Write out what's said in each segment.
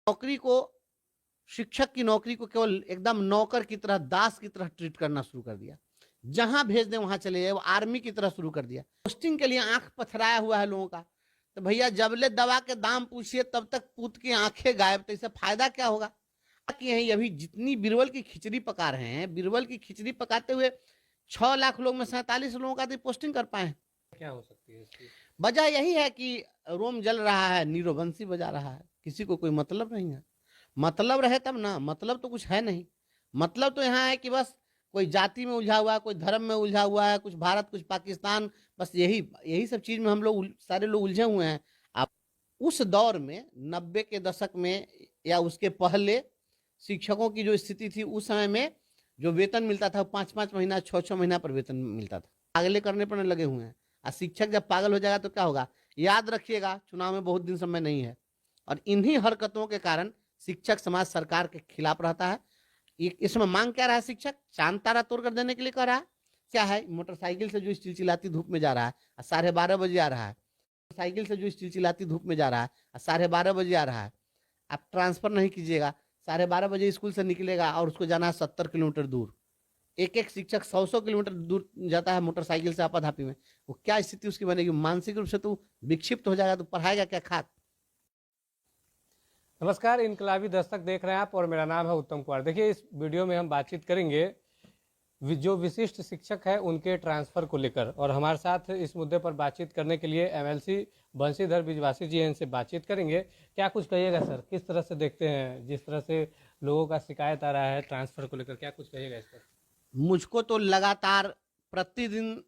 नौकरी को, शिक्षक की नौकरी को केवल एकदम नौकर की तरह, दास की तरह ट्रीट करना शुरू कर दिया। जहां भेज दें वहां चले जाए, वो आर्मी की तरह शुरू कर दिया। पोस्टिंग के लिए आंख पथराया हुआ है लोगों का। तो भैया जबले दवा के दाम पूछिए तब तक पूत की आंखें गायब, तो इससे फायदा क्या होगा? कि यही अभी जितनी बीरबल की खिचड़ी पका रहे हैं, बीरबल की खिचड़ी पकाते हुए 6 लाख लोग में 47 लोगों का तो पोस्टिंग कर पाए। क्या हो सकती है इसकी वजह यही है कि रोम जल रहा है, नीरो बंसी बजा रहा है, किसी को कोई मतलब नहीं है। मतलब रहे तब ना, मतलब तो कुछ है नहीं। मतलब तो यहाँ है कि बस कोई जाति में उलझा हुआ है, कोई धर्म में उलझा हुआ है, कुछ भारत कुछ पाकिस्तान, बस यही यही सब चीज में हम लोग सारे लोग उलझे हुए हैं। आप उस दौर में 90 के दशक में या उसके पहले शिक्षकों की जो स्थिति थी, उस समय में जो वेतन मिलता था 5-5 महीना 6-6 महीना पर वेतन मिलता था। पागले करने पर लगे हुए हैं। और शिक्षक जब पागल हो जाएगा तो क्या होगा? याद रखिएगा, चुनाव में बहुत दिन समय नहीं है, और इन्हीं हरकतों के कारण शिक्षक समाज सरकार के खिलाफ रहता है। इसमें मांग क्या रहा है? शिक्षक चांद तारा तोड़ कर देने के लिए कह रहा है। क्या है? मोटरसाइकिल से जो चिलचिलाती धूप में जा रहा है और 12:30 बजे आ रहा है, साइकिल से जो चिलचिलाती धूप में जा रहा है और 12:30 बजे आ रहा है। आप ट्रांसफर नहीं कीजिएगा, 12:30 बजे स्कूल से निकलेगा और उसको जाना है 70 किलोमीटर दूर। एक एक शिक्षक 100-100 किलोमीटर दूर जाता है मोटरसाइकिल से आपाधापी में। वो क्या स्थिति उसकी बनेगी? मानसिक रूप से तो विक्षिप्त हो जाएगा, तो पढ़ाएगा क्या खाक? नमस्कार, इनकलाबी दस्तक देख रहे हैं आप और मेरा नाम है उत्तम कुमार। देखिए, इस वीडियो में हम बातचीत करेंगे जो विशिष्ट शिक्षक है उनके ट्रांसफ़र को लेकर, और हमारे साथ इस मुद्दे पर बातचीत करने के लिए एमएलसी बंशीधर बिजवासी जी हैं, इनसे बातचीत करेंगे। क्या कुछ कहिएगा सर, किस तरह से देखते हैं, जिस तरह से लोगों का शिकायत आ रहा है ट्रांसफ़र को लेकर, क्या कुछ कहिएगा इस पर? मुझको तो लगातार प्रतिदिन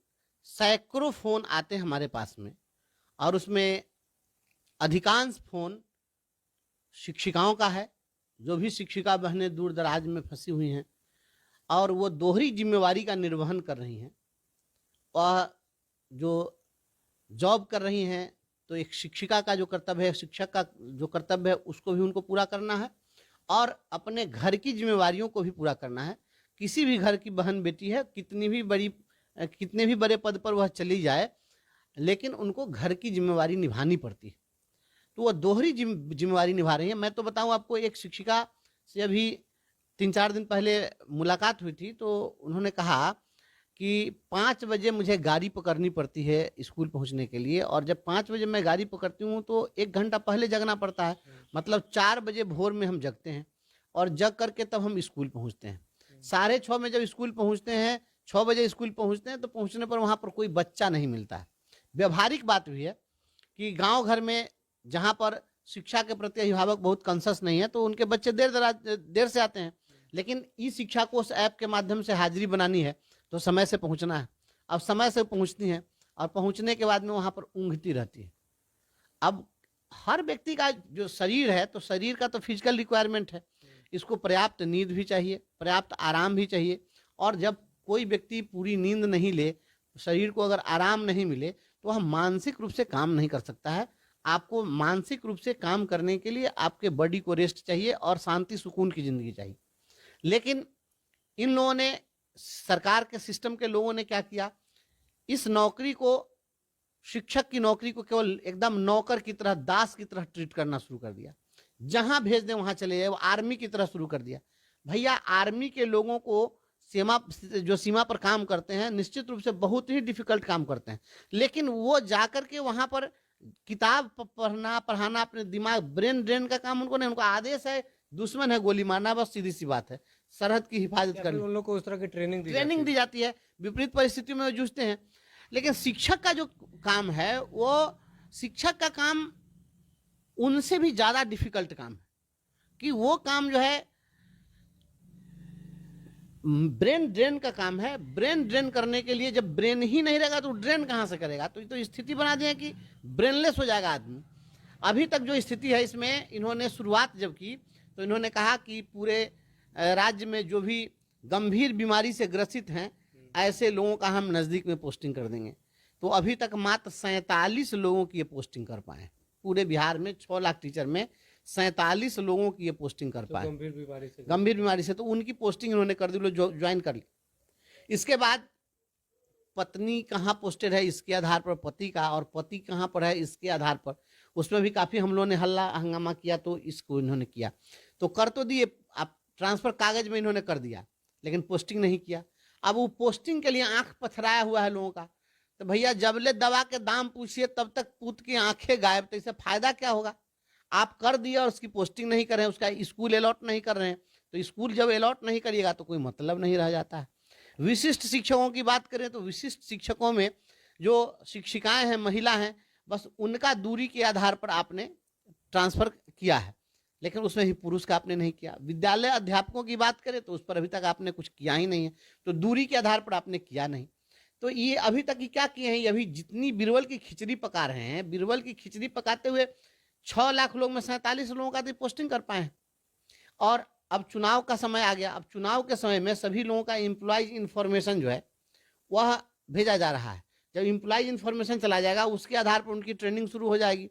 सैकड़ों फोन आते हैं हमारे पास में, और उसमें अधिकांश फोन शिक्षिकाओं का है। जो भी शिक्षिका बहनें दूर दराज में फंसी हुई हैं और वो दोहरी जिम्मेवारी का निर्वहन कर रही हैं। वह जो जॉब कर रही हैं, तो एक शिक्षिका का जो कर्तव्य है, शिक्षक का जो कर्तव्य है, उसको भी उनको पूरा करना है, और अपने घर की जिम्मेवारियों को भी पूरा करना है। किसी भी घर की बहन बेटी है, कितने भी बड़े पद पर वह चली जाए, लेकिन उनको घर की जिम्मेवारी निभानी पड़ती है। तो वह दोहरी जिम्मेवारी निभा रही है। मैं तो बताऊं आपको, एक शिक्षिका से अभी 3-4 दिन पहले मुलाकात हुई थी, तो उन्होंने कहा कि 5 बजे मुझे गाड़ी पकड़नी पड़ती है स्कूल पहुंचने के लिए, और जब 5 बजे मैं गाड़ी पकड़ती हूँ तो 1 घंटा पहले जगना पड़ता है। मतलब 4 बजे भोर में हम जगते हैं और जग करके तब हम स्कूल पहुंचते हैं। 6:30 में जब स्कूल पहुंचते हैं, 6 बजे स्कूल पहुंचते हैं, तो पहुंचने पर वहां पर कोई बच्चा नहीं मिलता है। व्यवहारिक बात भी है कि गाँव घर में जहाँ पर शिक्षा के प्रति अभिभावक बहुत कंसस नहीं है, तो उनके बच्चे देर से आते हैं। लेकिन ई शिक्षा को उस ऐप के माध्यम से हाजिरी बनानी है तो समय से पहुंचना है। अब समय से पहुंचती हैं और पहुंचने के बाद में वहां पर ऊँघती रहती है। अब हर व्यक्ति का जो शरीर है, तो शरीर का तो फिजिकल रिक्वायरमेंट है, इसको पर्याप्त नींद भी चाहिए, पर्याप्त आराम भी चाहिए। और जब कोई व्यक्ति पूरी नींद नहीं ले, शरीर को अगर आराम नहीं मिले, तो वह मानसिक रूप से काम नहीं कर सकता है। आपको मानसिक रूप से काम करने के लिए आपके बॉडी को रेस्ट चाहिए और शांति सुकून की जिंदगी चाहिए। लेकिन इन लोगों ने, सरकार के सिस्टम के लोगों ने क्या किया? इस नौकरी को, शिक्षक की नौकरी को केवल एकदम नौकर की तरह, दास की तरह ट्रीट करना शुरू कर दिया। जहां भेज दें वहां चले जाए, वो आर्मी की तरह शुरू कर दिया। भैया आर्मी के लोगों को सीमा पर काम करते हैं, निश्चित रूप से बहुत ही डिफिकल्ट काम करते हैं, लेकिन वो जाकर के वहां पर किताब पढ़ाना, अपने दिमाग ब्रेन ड्रेन का काम उनको नहीं। उनको आदेश है, दुश्मन है गोली मारना, बस सीधी सी बात है, सरहद की हिफाजत करनी। उन लोग को उस तरह की ट्रेनिंग दी जाती है, विपरीत परिस्थितियों में जूझते हैं। लेकिन शिक्षक का जो काम है, वो शिक्षक का काम उनसे भी ज्यादा डिफिकल्ट काम है, कि वो काम जो है ब्रेन ड्रेन का काम है। ब्रेन ड्रेन करने के लिए जब ब्रेन ही नहीं रहेगा तो ड्रेन कहां से करेगा? तो स्थिति बना दी है कि ब्रेनलेस हो जाएगा आदमी। अभी तक जो स्थिति है, इसमें इन्होंने शुरुआत जब की तो इन्होंने कहा कि पूरे राज्य में जो भी गंभीर बीमारी से ग्रसित हैं, ऐसे लोगों का हम नजदीक में पोस्टिंग कर देंगे। तो अभी तक मात्र 47 लोगों की ये पोस्टिंग कर पाए। पूरे बिहार में 6 लाख टीचर में 47 लोगों की ये पोस्टिंग कर पाए गंभीर बीमारी से। तो उनकी पोस्टिंग इन्होंने कर दी, लोग ज्वाइन कर ली। इसके बाद पत्नी कहाँ पोस्टेड है इसके आधार पर पति का, और पति कहाँ पर है इसके आधार पर उसमें भी काफ़ी हम लोगों ने हल्ला हंगामा किया, तो इसको इन्होंने किया। तो कर तो दिए, आप ट्रांसफ़र कागज़ में इन्होंने कर दिया, लेकिन पोस्टिंग नहीं किया। अब वो पोस्टिंग के लिए आँख पथराया हुआ है लोगों का। तो भैया जबले दवा के दाम पूछिए तब तक पूत की आंखें गायब, तो इससे फायदा क्या होगा? आप कर दिए और उसकी पोस्टिंग नहीं कर रहे हैं, उसका स्कूल अलॉट नहीं कर रहे हैं, तो स्कूल जब अलॉट नहीं करिएगा तो कोई मतलब नहीं रह जाता है। विशिष्ट शिक्षकों की बात करें तो विशिष्ट शिक्षकों में जो शिक्षिकाएं हैं, महिला हैं, बस उनका दूरी के आधार पर आपने ट्रांसफर किया है, लेकिन उसमें ही पुरुष का आपने नहीं किया। विद्यालय अध्यापकों की बात करें तो उस पर अभी तक आपने कुछ किया ही नहीं है, तो दूरी के आधार पर आपने किया नहीं। तो ये अभी तक क्या किए हैं, ये अभी जितनी बीरबल की खिचड़ी पका रहे हैं, बीरबल की खिचड़ी पकाते हुए 6 लाख लोग में 47 लोगों का तो पोस्टिंग कर पाए हैं। और अब चुनाव का समय आ गया, अब चुनाव के समय में सभी लोगों का एम्प्लॉयज इन्फॉर्मेशन जो है वह भेजा जा रहा है। जब एम्प्लॉयज इन्फॉर्मेशन चला जाएगा, उसके आधार पर उनकी ट्रेनिंग शुरू हो जाएगी,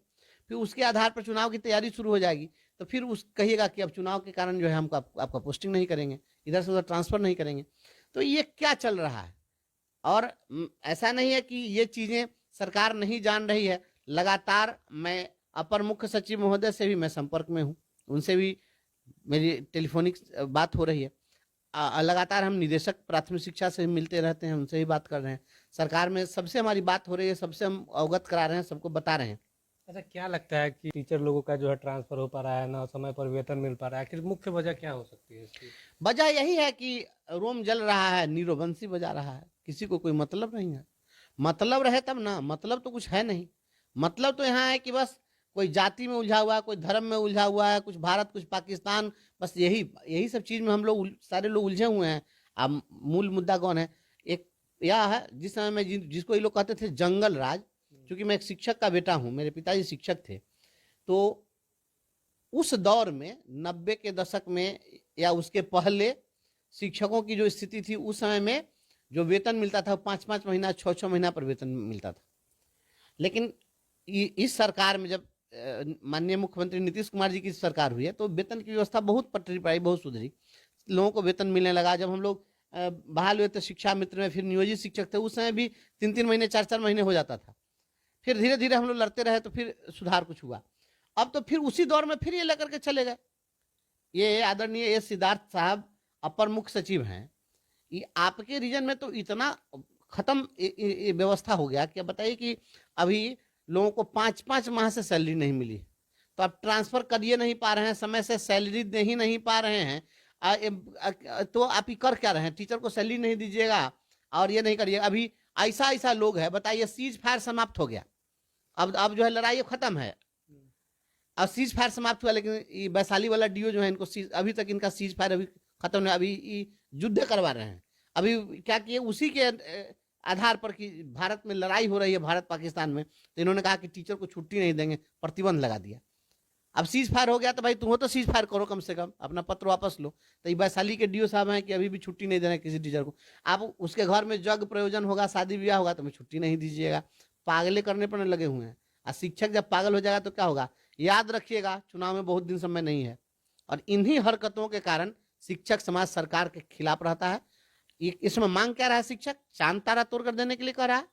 फिर उसके आधार पर चुनाव की तैयारी शुरू हो जाएगी। तो फिर उस कहिएगा कि अब चुनाव के कारण जो है हमको आपका पोस्टिंग नहीं करेंगे, इधर से उधर ट्रांसफर नहीं करेंगे। तो ये क्या चल रहा है? और ऐसा नहीं है कि ये चीज़ें सरकार नहीं जान रही है। लगातार मैं अपर मुख्य सचिव महोदय से भी मैं संपर्क में हूँ, उनसे भी मेरी टेलीफोनिक बात हो रही है। लगातार हम निदेशक प्राथमिक शिक्षा से मिलते रहते हैं, उनसे ही बात कर रहे हैं। सरकार में सबसे हमारी बात हो रही है, सबसे हम अवगत करा रहे हैं, सबको बता रहे हैं। अच्छा, क्या लगता है कि टीचर लोगों का जो है ट्रांसफर हो पा रहा है ना, समय पर वेतन मिल पा रहा है, आखिर मुख्य वजह क्या हो सकती है इसकी? वजह यही है कि रोम जल रहा है, नीरो बंसी बजा रहा है, किसी को कोई मतलब नहीं है। मतलब रहे तब ना, मतलब तो कुछ है नहीं। मतलब तो यहाँ है कि बस कोई जाति में उलझा हुआ है, कोई धर्म में उलझा हुआ है, कुछ भारत कुछ पाकिस्तान, बस यही यही सब चीज़ में हम लोग सारे लोग उलझे हुए हैं। अब मूल मुद्दा कौन है? एक यह है जिस समय में जिसको ये लोग कहते थे जंगल राज, क्योंकि मैं एक शिक्षक का बेटा हूँ, मेरे पिताजी शिक्षक थे, तो उस दौर में 90 के दशक में या उसके पहले शिक्षकों की जो स्थिति थी, उस समय में जो वेतन मिलता था 5-5 महीना 6-6 महीना पर वेतन मिलता था। लेकिन इस सरकार में जब माननीय मुख्यमंत्री नीतीश कुमार जी की सरकार हुई है, तो वेतन की व्यवस्था बहुत पटरी पाई, बहुत सुधरी, लोगों को वेतन मिलने लगा। जब हम लोग बहाल हुए थे शिक्षा मित्र में, फिर नियोजित शिक्षक थे, उस समय भी 3-3 महीने 4-4 महीने हो जाता था। फिर धीरे धीरे हम लोग लड़ते रहे, तो फिर सुधार कुछ हुआ। अब तो फिर उसी दौर में फिर ये लेकर के चले गए। ये आदरणीय एस सिद्धार्थ साहब अपर मुख्य सचिव हैं, ये आपके रीजन में तो इतना खत्म व्यवस्था हो गया कि बताइए कि अभी लोगों को 5-5 माह से सैलरी नहीं मिली, तो आप ट्रांसफर करिए नहीं पा रहे हैं, समय से सैलरी दे ही नहीं पा रहे हैं, तो आप ही कर क्या रहे हैं? टीचर को सैलरी नहीं दीजिएगा और ये नहीं करिए। अभी ऐसा ऐसा लोग है, बताइए, सीज फायर समाप्त हो गया, अब जो है लड़ाई खत्म है, अब सीज फायर समाप्त हुआ, लेकिन ये वैशाली वाला डीओ जो है, इनको अभी तक इनका सीज फायर अभी खत्म नहीं, अभी युद्ध करवा रहे हैं। अभी क्या किए, उसी के आधार पर कि भारत में लड़ाई हो रही है, भारत पाकिस्तान में, तो इन्होंने कहा कि टीचर को छुट्टी नहीं देंगे, प्रतिबंध लगा दिया। अब सीज फायर हो गया तो भाई तुम तो सीज फायर करो, कम से कम अपना पत्र वापस लो। तो ये वैशाली के डीओ साहब हैं कि अभी भी छुट्टी नहीं दे रहे किसी टीचर को। आप उसके घर में जग प्रयोजन होगा, शादी ब्याह होगा, तो मैं छुट्टी नहीं दीजिएगा। पागले करने पर लगे हुए हैं। और शिक्षक जब पागल हो जाएगा तो क्या होगा? याद रखिएगा, चुनाव में बहुत दिन समय नहीं है, और इन्हीं हरकतों के कारण शिक्षक समाज सरकार के खिलाफ रहता है। इसमें मांग क्या रहा है? शिक्षक चांद तारा तोड़ कर देने के लिए कह रहा है।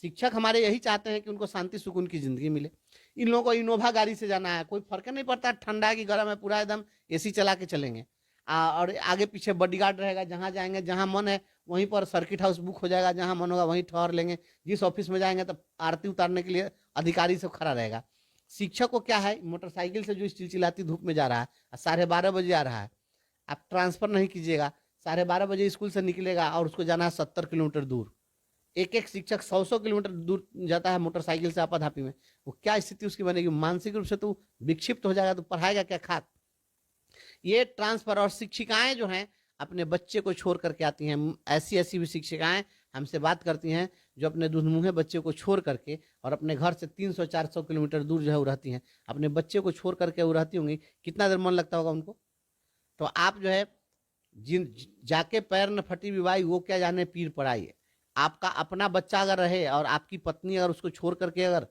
शिक्षक हमारे यही चाहते हैं कि उनको शांति सुकून की जिंदगी मिले। इन लोगों को इनोवा गाड़ी से जाना है, कोई फर्क नहीं पड़ता ठंडा है कि गर्म है, पूरा एकदम एसी चला के चलेंगे। और आगे पीछे बॉडीगार्ड रहेगा, जहाँ जाएंगे, जहाँ मन है वहीं पर सर्किट हाउस बुक हो जाएगा, जहाँ मन होगा वहीं ठहर लेंगे। जिस ऑफिस में जाएंगे तो आरती उतारने के लिए अधिकारी सब खड़ा रहेगा। शिक्षक को क्या है, मोटरसाइकिल से जो चिलचिलाती धूप में जा रहा है, 12:30 बजे आ रहा है, आप ट्रांसफर नहीं कीजिएगा, 12:30 बजे स्कूल से निकलेगा और उसको जाना है 70 किलोमीटर दूर। एक एक शिक्षक 100-100 किलोमीटर दूर जाता है मोटरसाइकिल से आपाधापी में। वो क्या स्थिति उसकी बनेगी? मानसिक रूप से तो विक्षिप्त हो जाएगा, तो पढ़ाएगा क्या खात? ये ट्रांसफर। और शिक्षिकाएं जो हैं अपने बच्चे को छोड़ करके आती हैं, ऐसी ऐसी भी शिक्षिकाएं हमसे बात करती हैं जो अपने दुधमुहे बच्चे को छोड़ करके और अपने घर से 300-400 किलोमीटर दूर जो है वो रहती हैं, अपने बच्चे को छोड़ करके वो रहती होंगी। कितना देर मन लगता होगा उनको? तो आप जो है जिन जाके पैर न फटी विवाही, वो क्या जाने पीर पड़ाई है। आपका अपना बच्चा अगर रहे और आपकी पत्नी अगर उसको छोड़ करके अगर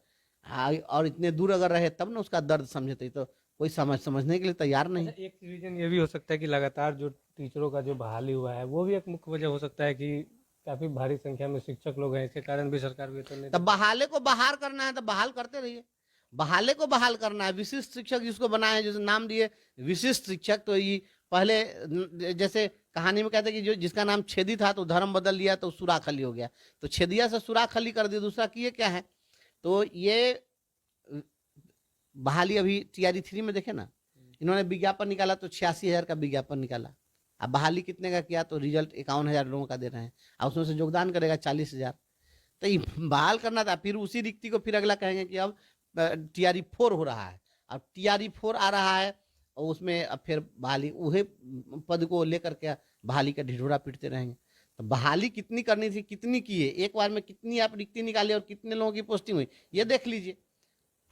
और इतने दूर अगर रहे, तब ना उसका दर्द समझते, तो कोई समझने के लिए तैयार नहीं। अच्छा, एक रीजन ये भी हो सकता है कि लगातार जो टीचरों का जो बहाली हुआ है, वो भी एक मुख्य वजह हो सकता है कि काफी भारी संख्या में शिक्षक लोग हैं, इसके कारण भी सरकार वेतन नहीं। तब बहाले को बहाल करना है तो बहाल करते रहिए। बहाले को बहाल करना है। विशिष्ट शिक्षक जिसको बनाए हैं, जैसे नाम दिए विशिष्ट शिक्षक, तो ये पहले जैसे कहानी में कहते हैं कि जो जिसका नाम छेदी था तो धर्म बदल लिया तो सुराख अली हो गया, तो छेदिया से सुराख अली कर दिया, दूसरा किए क्या है। तो ये बहाली अभी TRE 3 में देखे ना, इन्होंने विज्ञापन निकाला तो 86,000 का विज्ञापन निकाला। अब बहाली कितने का किया, तो रिजल्ट 51,000 लोगों का दे रहे हैं, और उसमें से योगदान करेगा 40,000। तो ये बहाल करना था, फिर उसी रिक्ति को फिर अगला कहेंगे कि अब TRE 4 हो रहा है, अब TRE 4 आ रहा है, और उसमें अब फिर बहाली उहे पद को लेकर के बहाली का ढिढोरा पीटते रहेंगे। तो बहाली कितनी करनी थी, कितनी की है, एक बार में कितनी आप रिक्ति निकाले और कितने लोगों की पोस्टिंग हुई, ये देख लीजिए।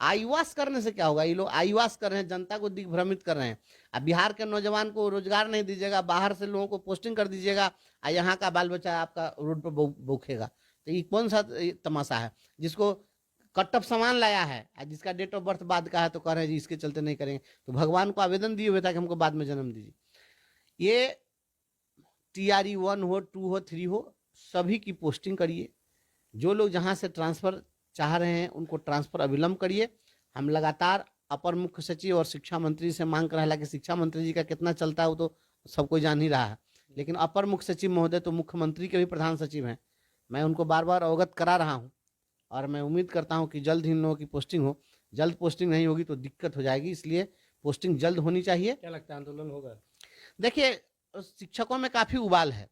आईवास करने से क्या होगा, ये लोग आईवास कर रहे हैं, जनता को दिग्भ्रमित कर रहे हैं। अब बिहार के नौजवान को रोजगार नहीं दीजिएगा, बाहर से लोगों को पोस्टिंग कर दीजिएगा, और यहाँ का बाल बच्चा आपका रोड पर भूखेगा, तो ये कौन सा तमाशा है। जिसको कटअप सामान लाया है, जिसका डेट ऑफ बर्थ बाद का है, तो कह रहे हैं जी इसके चलते नहीं करेंगे, तो भगवान को आवेदन दिए हुए था कि हमको बाद में जन्म दीजिए। ये TRE 1 हो, 2 हो, 3 हो, सभी की पोस्टिंग करिए। जो लोग जहाँ से ट्रांसफर चाह रहे हैं उनको ट्रांसफर अविलंब करिए। हम लगातार अपर मुख्य सचिव और शिक्षा मंत्री से मांग कर रहे हैं, हालांकि शिक्षा मंत्री जी का कितना चलता है वो तो सबको जान ही रहा है, लेकिन अपर मुख्य सचिव महोदय तो मुख्यमंत्री के भी प्रधान सचिव हैं, मैं उनको बार बार अवगत करा रहा हूँ, और मैं उम्मीद करता हूँ कि जल्द ही इन लोगों की पोस्टिंग हो। जल्द पोस्टिंग नहीं होगी तो दिक्कत हो जाएगी, इसलिए पोस्टिंग जल्द होनी चाहिए। क्या लगता है आंदोलन होगा? देखिए, शिक्षकों में काफ़ी उबाल है,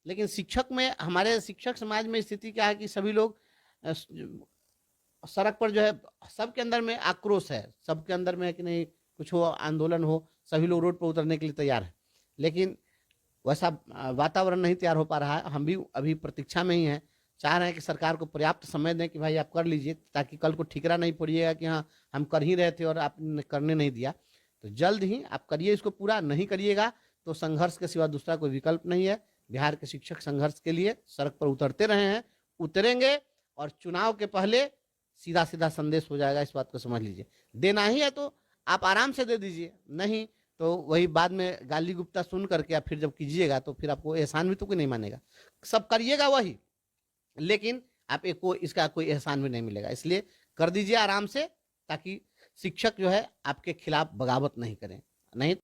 लेकिन शिक्षक में, हमारे शिक्षक समाज में स्थिति क्या है कि सभी लोग सड़क पर जो है, सबके अंदर में आक्रोश है, सबके अंदर में है कि नहीं कुछ हो, आंदोलन हो, सभी लोग रोड पर उतरने के लिए तैयार है, लेकिन वैसा वातावरण नहीं तैयार हो पा रहा है। हम भी अभी प्रतीक्षा में ही हैं, चाह रहे हैं कि सरकार को पर्याप्त समय दें कि भाई आप कर लीजिए, ताकि कल को ठिकरा नहीं पड़िएगा कि हाँ हम कर ही रहे थे और आपने करने नहीं दिया। तो जल्द ही आप करिए इसको पूरा, नहीं करिएगा तो संघर्ष के सिवा दूसरा कोई विकल्प नहीं है। बिहार के शिक्षक संघर्ष के लिए सड़क पर उतरते रहे हैं, उतरेंगे, और चुनाव के पहले सीधा सीधा संदेश हो जाएगा, इस बात को समझ लीजिए। देना ही है तो आप आराम से दे दीजिए, नहीं तो वही बाद में गाली गुप्ता सुन करके आप फिर जब कीजिएगा तो फिर आपको एहसान भी तो कोई नहीं मानेगा। सब करिएगा वही, लेकिन आप एक को इसका कोई एहसान भी नहीं मिलेगा, इसलिए कर दीजिए आराम से, ताकि शिक्षक जो है आपके खिलाफ बगावत नहीं करें, नहीं